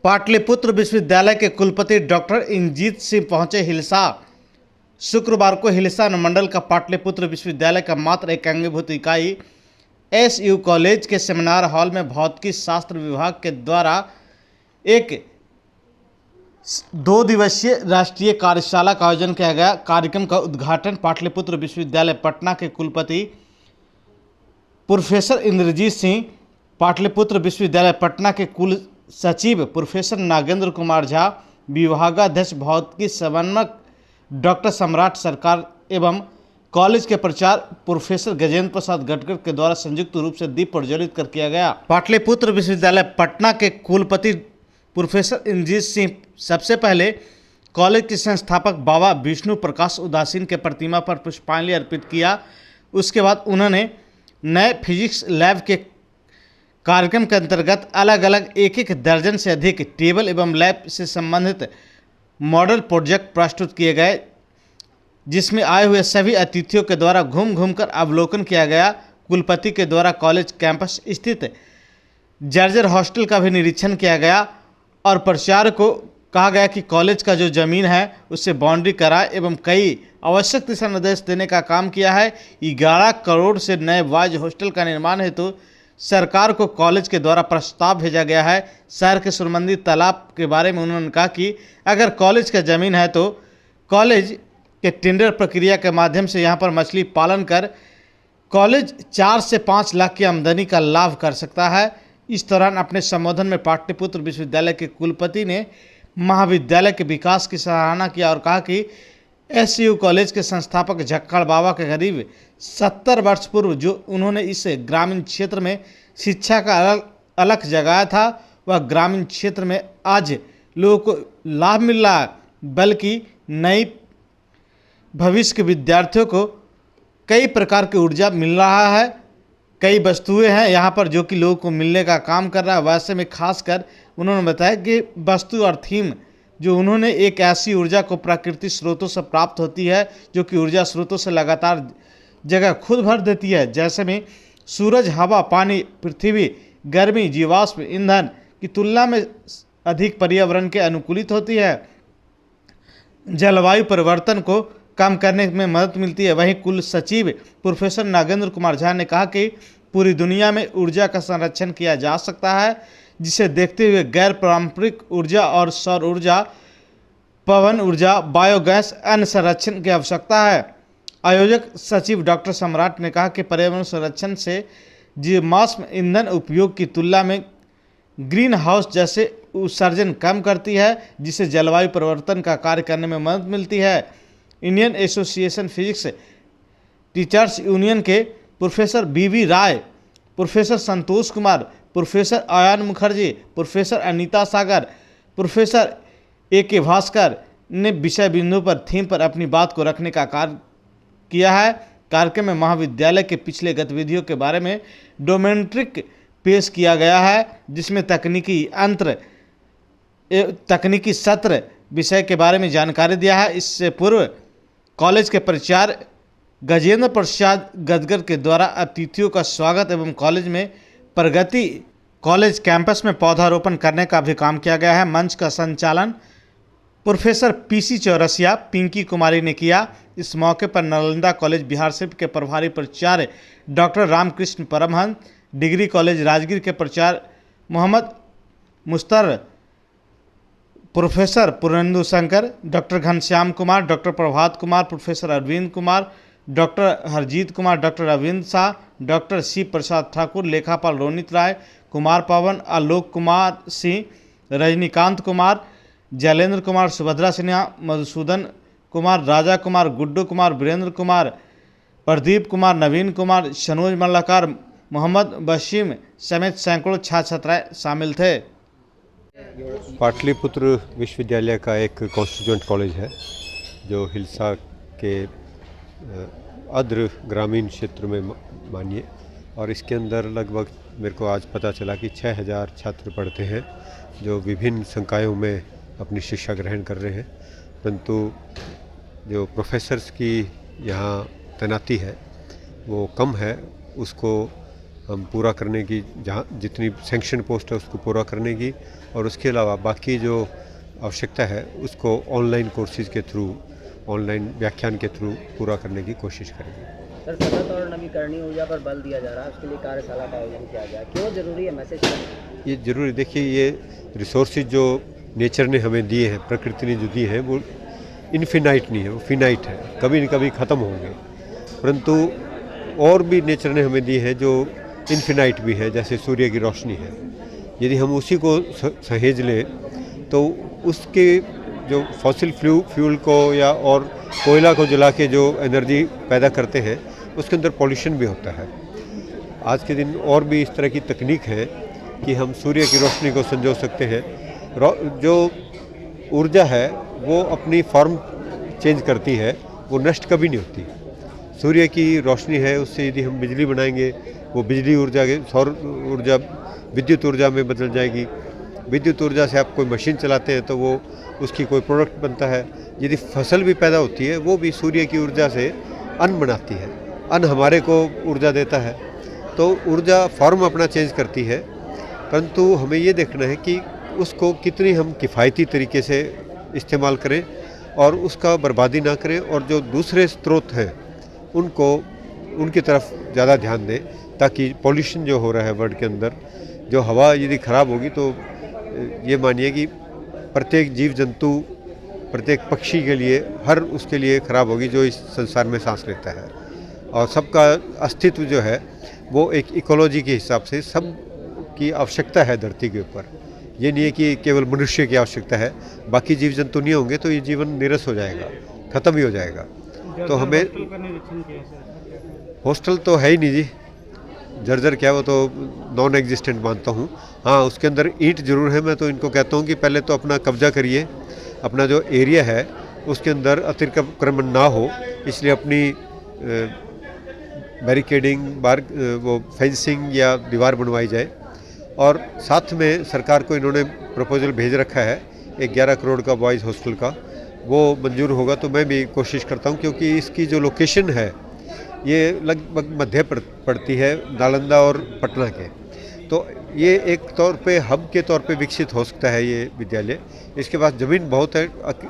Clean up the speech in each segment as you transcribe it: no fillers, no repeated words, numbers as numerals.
पाटलिपुत्र विश्वविद्यालय के कुलपति डॉक्टर इंजीत सिंह पहुंचे हिलसा। शुक्रवार को हिलसा अनुमंडल का पाटलिपुत्र विश्वविद्यालय का मात्र एक अंगीभूत इकाई एसयू कॉलेज के सेमिनार हॉल में भौतिकी शास्त्र विभाग के द्वारा एक 2 दिवसीय राष्ट्रीय कार्यशाला का आयोजन किया गया। कार्यक्रम का उद्घाटन पाटलिपुत्र विश्वविद्यालय पटना के कुलपति प्रोफेसर इंद्रजीत सिंह, पाटलिपुत्र विश्वविद्यालय पटना के कुल सचिव प्रोफेसर नागेंद्र कुमार झा, विभागाध्यक्ष भौतिकी समन्वयक डॉक्टर सम्राट सरकार एवं कॉलेज के प्राचार्य प्रोफेसर गजेंद्र प्रसाद गटकर के द्वारा संयुक्त रूप से दीप प्रज्वलित कर किया गया। पाटलिपुत्र विश्वविद्यालय पटना के कुलपति प्रोफेसर इंद्रजीत सिंह सबसे पहले कॉलेज के संस्थापक बाबा विष्णु प्रकाश उदासीन के प्रतिमा पर पुष्पांजलि अर्पित किया। उसके बाद उन्होंने नए फिजिक्स लैब के कार्यक्रम के अंतर्गत अलग अलग एक दर्जन से अधिक टेबल एवं लैब से संबंधित मॉडल प्रोजेक्ट प्रस्तुत किए गए, जिसमें आए हुए सभी अतिथियों के द्वारा घूम घूम कर अवलोकन किया गया। कुलपति के द्वारा कॉलेज कैंपस स्थित जर्जर हॉस्टल का भी निरीक्षण किया गया और प्राचार्य को कहा गया कि कॉलेज का जो ज़मीन है उससे बाउंड्री कराए एवं कई आवश्यक दिशा निर्देश देने का काम किया है। 11 करोड़ से नए बॉयज हॉस्टल का निर्माण हेतु सरकार को कॉलेज के द्वारा प्रस्ताव भेजा गया है। शहर के सुरमंदी तालाब के बारे में उन्होंने कहा कि अगर कॉलेज का ज़मीन है तो कॉलेज के टेंडर प्रक्रिया के माध्यम से यहाँ पर मछली पालन कर कॉलेज 4 से 5 लाख की आमदनी का लाभ कर सकता है। इस दौरान अपने संबोधन में पाटलिपुत्र विश्वविद्यालय के कुलपति ने महाविद्यालय के विकास की सराहना किया और कहा कि एसयू कॉलेज के संस्थापक झक्कड़ बाबा के करीब 70 वर्ष पूर्व जो उन्होंने इस ग्रामीण क्षेत्र में शिक्षा का अलख जगाया था, वह ग्रामीण क्षेत्र में आज लोगों को लाभ मिल रहा है, बल्कि नई भविष्य के विद्यार्थियों को कई प्रकार की ऊर्जा मिल रहा है। कई वस्तुएं हैं यहाँ पर जो कि लोगों को मिलने का काम कर रहा है। वैसे में खासकर उन्होंने बताया कि वस्तु और थीम जो उन्होंने एक ऐसी ऊर्जा को प्राकृतिक स्रोतों से प्राप्त होती है जो कि ऊर्जा स्रोतों से लगातार जगह खुद भर देती है, जैसे में सूरज, हवा, पानी, पृथ्वी, गर्मी, जीवाश्म ईंधन की तुलना में अधिक पर्यावरण के अनुकूलित होती है, जलवायु परिवर्तन को कम करने में मदद मिलती है। वहीं कुल सचिव प्रोफेसर नागेंद्र कुमार झा ने कहा कि पूरी दुनिया में ऊर्जा का संरक्षण किया जा सकता है, जिसे देखते हुए गैर पारंपरिक ऊर्जा और सौर ऊर्जा, पवन ऊर्जा, बायोगैस, अन्य संरक्षण की आवश्यकता है। आयोजक सचिव डॉक्टर सम्राट ने कहा कि पर्यावरण संरक्षण से जीवाश्म ईंधन उपयोग की तुलना में ग्रीन हाउस जैसे उत्सर्जन कम करती है, जिससे जलवायु परिवर्तन का कार्य करने में मदद मिलती है। Indian association physics teachers union के प्रोफेसर बीवी राय, professor Santosh Kumar, professor Ayaan Mukherjee, professor Anita सागर, प्रोफेसर AK भास्कर ने विषय बिंदु पर थीम पर अपनी बात को रखने का कार्य किया है। कार्यक्रम में महाविद्यालय के पिछले गतिविधियों के बारे में डॉक्यूमेंट्री पेश किया गया है, जिसमें तकनीकी सत्र विषय के बारे में जानकारी दिया है। इससे पूर्व कॉलेज के प्राचार्य गजेंद्र प्रसाद गदगर के द्वारा अतिथियों का स्वागत एवं कॉलेज में प्रगति कॉलेज कैंपस में पौधारोपण करने का भी काम किया गया है। मंच का संचालन प्रोफेसर PC चौरसिया, पिंकी कुमारी ने किया। इस मौके पर नालंदा कॉलेज बिहार शिफ्ट के प्रभारी प्राचार्य doctor Ramakrishna Paramhans, degree college Rajgir के प्राचार्य Mohammad Mustar, professor Purendu Shankar, doctor Ghanshyam Kumar, doctor Prabhat Kumar, professor Arvind Kumar, doctor Harjeet Kumar, doctor Arvind Shah, doctor Shiv Prasad Thakur, लेखापाल रोनित राय, कुमार पवन, आलोक कुमार सिंह, रजनीकांत कुमार, जैलेंद्र कुमार, सुभद्रा सिन्हा, मधुसूदन कुमार, राजा कुमार, गुड्डू कुमार, वीरेंद्र कुमार, प्रदीप कुमार, नवीन कुमार, शनोज मल्लाकार, मोहम्मद बशीम समेत सैकड़ों छात्र छात्राएं शामिल थे। पाटलिपुत्र विश्वविद्यालय का एक कॉन्स्टिट्यूएंट कॉलेज है जो हिलसा के अद्र ग्रामीण क्षेत्र में मानिए, और इसके अंदर लगभग मेरे को आज पता चला कि 6000 छात्र पढ़ते हैं जो विभिन्न संकायों में अपनी शिक्षा ग्रहण कर रहे हैं। परंतु जो प्रोफेसर्स की यहाँ तैनाती है वो कम है, उसको हम पूरा करने की, जहाँ जितनी सैंक्शन पोस्ट है उसको पूरा करने की, और उसके अलावा बाकी जो आवश्यकता है उसको ऑनलाइन कोर्सेज़ के थ्रू, ऑनलाइन व्याख्यान के थ्रू पूरा करने की कोशिश करेंगे। सर, सतत और नवीकरणीय ऊर्जा पर बल दिया जा रहा है, उसके लिए कार्यशाला का आयोजन किया गया, क्यों जरूरी है मैसेज? ये ज़रूरी, देखिए ये रिसोर्सेज जो नेचर ने हमें दिए हैं, प्रकृति ने जो दिए हैं, वो इनफिनाइट नहीं है, वो फिनाइट है, कभी न कभी ख़त्म होंगे। परंतु और भी नेचर ने हमें दिए हैं जो इनफिनाइट भी है, जैसे सूर्य की रोशनी है। यदि हम उसी को सहेज लें तो उसके जो फॉसिल फ्यूल को या और कोयला को जला के जो एनर्जी पैदा करते हैं उसके अंदर पॉल्यूशन भी होता है। आज के दिन और भी इस तरह की तकनीक है कि हम सूर्य की रोशनी को संजो सकते हैं। जो ऊर्जा है वो अपनी फॉर्म चेंज करती है, वो नष्ट कभी नहीं होती। सूर्य की रोशनी है, उससे यदि हम बिजली बनाएंगे, वो बिजली ऊर्जा के सौर ऊर्जा विद्युत ऊर्जा में बदल जाएगी। विद्युत ऊर्जा से आप कोई मशीन चलाते हैं तो वो उसकी कोई प्रोडक्ट बनता है। यदि फसल भी पैदा होती है वो भी सूर्य की ऊर्जा से अन्न बनाती है, अन्न हमारे को ऊर्जा देता है। तो ऊर्जा फॉर्म अपना चेंज करती है, परंतु हमें ये देखना है कि उसको कितनी हम किफ़ायती तरीके से इस्तेमाल करें और उसका बर्बादी ना करें, और जो दूसरे स्रोत हैं उनको उनकी तरफ ज़्यादा ध्यान दें, ताकि पॉल्यूशन जो हो रहा है वर्ल्ड के अंदर, जो हवा यदि ख़राब होगी तो ये मानिए कि प्रत्येक जीव जंतु, प्रत्येक पक्षी के लिए, हर उसके लिए ख़राब होगी जो इस संसार में सांस लेता है। और सबका अस्तित्व जो है वो एक इकोलॉजी के हिसाब से सब की आवश्यकता है धरती के ऊपर। ये नहीं है कि केवल मनुष्य की आवश्यकता है, बाकी जीव जंतु नहीं होंगे तो ये जीवन निरस हो जाएगा, ख़त्म ही हो जाएगा। तो हमें हॉस्टल तो है ही नहीं जी, जर्जर क्या, वो तो नॉन एग्जिस्टेंट मानता हूँ। हाँ, उसके अंदर ईंट जरूर है। मैं तो इनको कहता हूँ कि पहले तो अपना कब्जा करिए, अपना जो एरिया है उसके अंदर अतिक्रमण ना हो, इसलिए अपनी बैरिकेडिंग, वो फेंसिंग या दीवार बनवाई जाए। और साथ में सरकार को इन्होंने प्रपोजल भेज रखा है 11 करोड़ का बॉयज़ हॉस्टल का, वो मंजूर होगा तो मैं भी कोशिश करता हूँ, क्योंकि इसकी जो लोकेशन है ये लगभग मध्य पड़ती है नालंदा और पटना के। तो ये एक तौर पे हब के तौर पे विकसित हो सकता है ये विद्यालय। इसके पास ज़मीन बहुत है,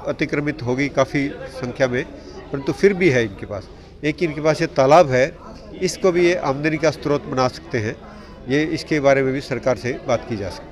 अतिक्रमित होगी काफ़ी संख्या में, परंतु फिर भी है इनके पास। एक इनके पास ये तालाब है, इसको भी ये आमदनी का स्रोत बना सकते हैं। ये इसके बारे में भी सरकार से बात की जा सकती है।